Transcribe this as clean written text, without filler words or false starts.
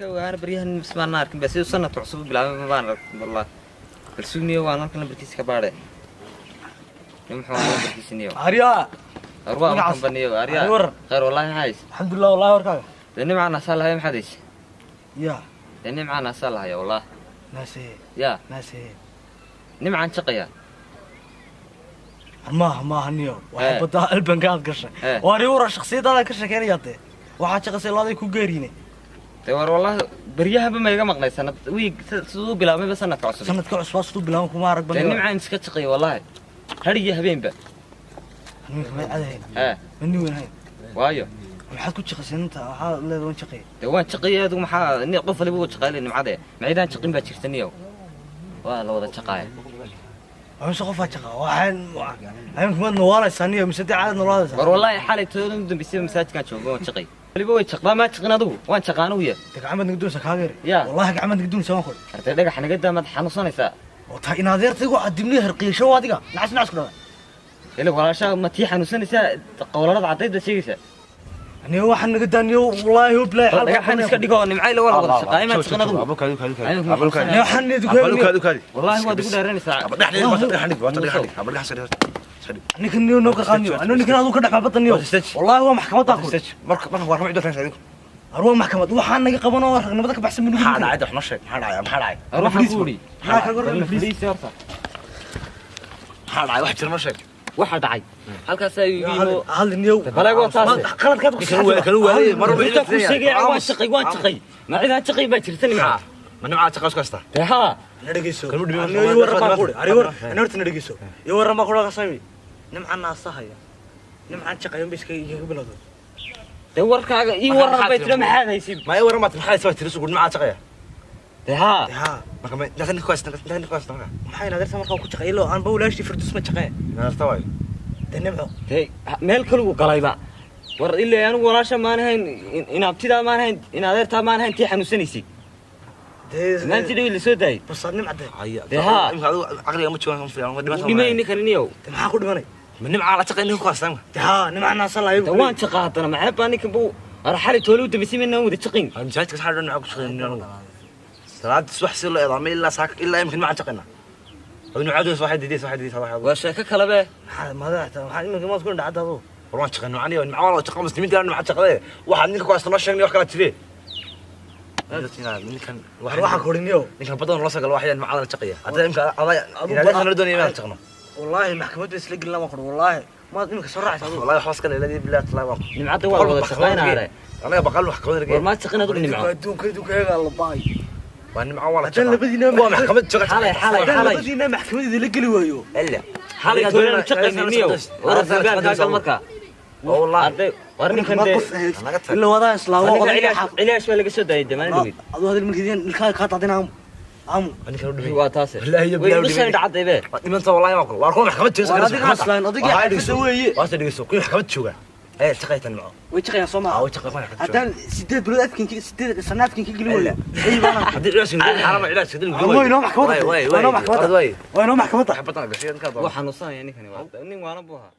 أنا بريها نسمع النار كم بس يوصلنا تعصب بلا ما بان والله السونية وأنا كنا بركيس كبارة يوم حوالي بركيس نيو أريا أروى كم بنيو أريا خير والله عايش الحمد لله والله وركاك لأني معنا صالها يوم حديث يا لأني معنا صالها يا والله ناسي يا ناسي نمع عن شقيا ما هنيو واحد بدأ البنكات قشة وأري ورا شخصية هذا قشة كرياتي واحد شخصية الله يكون قاريني تور والله بريها بما يجمع مقنع سنة ويك سو بلا ما بس أنا تعصب سنة كعس فاستو بلا ما كم عارك لأني مع نسكت شقيا والله هريه هبين بقى منك ما عاد مني وين هين وايو maxaad ku shaqaysan inta waxa leedahay shaqay waan shaqeeyay maxaa in qof waliba uu shaqeeyay macade macidaan shaqin baa jirtaniyo waa la wada shaqaay waan shaqo faajaqa waxaan kuma noolaaysaniyo mise caad noolaaysay war wallahi xalay toodon dambisay masaajidkan joogo waan shaqay waliba way shaqada ma shaqin adigu waan shaqaano wiya gacmad naga doonsa kaageer wallahi gacmad naga doonsa waan qor artay dhagax naga daamad xanuunsanaysa oo taa in adeertaygu adimni harqiisho adiga nacas ku dhawa ilaa walaasha ma tii xanuunsanaysa qowlalada cadayda sheegaysa أنا واحد نقدر والله هو بلا حال دقيقة حنس كديقون نمعي لو ولا شقاي ما تسقنا أبوك يا حني دقيقة والله هو دقيقة راني ساعة نحن أبغى حسن أنا كنيو نوك خانيو أنا نكنا أدوك نحن بطنيو والله هو محكمة تأخذ مرك هو رمي دفن سعيد أروح محكمة وحنا نجي قبنا ورق نبدأ بحسن منه حال عاد إحنا شيء حال عاد أروح أقولي الفليس يا حال عاد واحد ترمى شيء واحد عاي halkaas ay yihiin hal niyow balago taas qalad ka kanu waayay mar walba ku sheegay waan shaqay ma cid aan shaqay ba jirtan ma man ma shaqaas kasta ha nadhigiso iyo warama qori ari war anarta nadhigiso iyo warama qori qasami nimcan naasahaya nimcan shaqayn biska iyo bilado de warkaaga iyo warama bay tira maxaad haysid ma ay warama maxay soo tirisu gud ma shaqaya ها marka ma dadka koosta maxay nadarta markaa ku shaqeeylo aan bawlaashti firdus ma shaqee nadarta way tanimco meel kale uu galayba war ilaa anigu walaasha ma ahayn in abtida ma ahayn in adeerta ma ahayn tii xanuunsanaysi maantii dhawil soo daay bas nimcade ها aqliga ma joogan fiican ma dhiman dhimayni kariniyo maxaa ku dhimanay ma nimca la shaqeynay ku qaastan ها nimca naasalayo waan shaqaatana maxay baan ninka buu arxali toolu dabisimin wada shaqeyn aan jaaytka saxaadana maxaa ku shaqeynay salaad subax si loo eedaamay ilaa saak ilaa imkin ma shaqeynaa wadnu caadus واحد diis waxa waa sheeko kale be madaxta waxa imika ma isku dhacdo warwan shaqeyn macani oo macaan oo shaqo muslimiinta aan ma shaqeeyay waxa ninka ku asna sheegnay wax kala tiree ninkan waxa koriniyo ninkan badan loo sagal waxyaan macaan shaqeeya hadda imka ilaa la doonayay ma shaqno wallahi maxkamadda isla gelin lama qoro wallahi ma imika soo raacay wallahi wax kale ilaa bilaa talaa nimcada waa wada shaqeynaa anaga baqal wax qabad war ma shaqeynaa dad nimco adduunka la baay وأنا معاه عشان لبدينا محكمة شغل حالي لبدينا محكمة ذي لقلي وياه إلا حالي تقولين شقي نيو ورد بان كاجل مركا والله ورني كان إلا وضع إسلام علاش ولا قصة دايد ما ندوي هذا المكذين الكاي قاطع دينا عمو أنا كانوا دبي واتاسه لا هي بلا بس أنا عاد يبه ما أنت والله ما أقول وأركون محكمة شغل هذيك أصلا هذيك حاجة سوية واسد يسوق كل محكمة شغل إيه تقيت معه ويتقي صومع ويتقي ما هذا سديد بلود أفكين سديد سنات كين كيلو ولا أي بنا حد العلاج حرام العلاج سديد وين نوع محكمة وين نوع محكمة وين وين نوع محكمة حبطنا قشير كذا وحنوصان يعني كان وانا بوها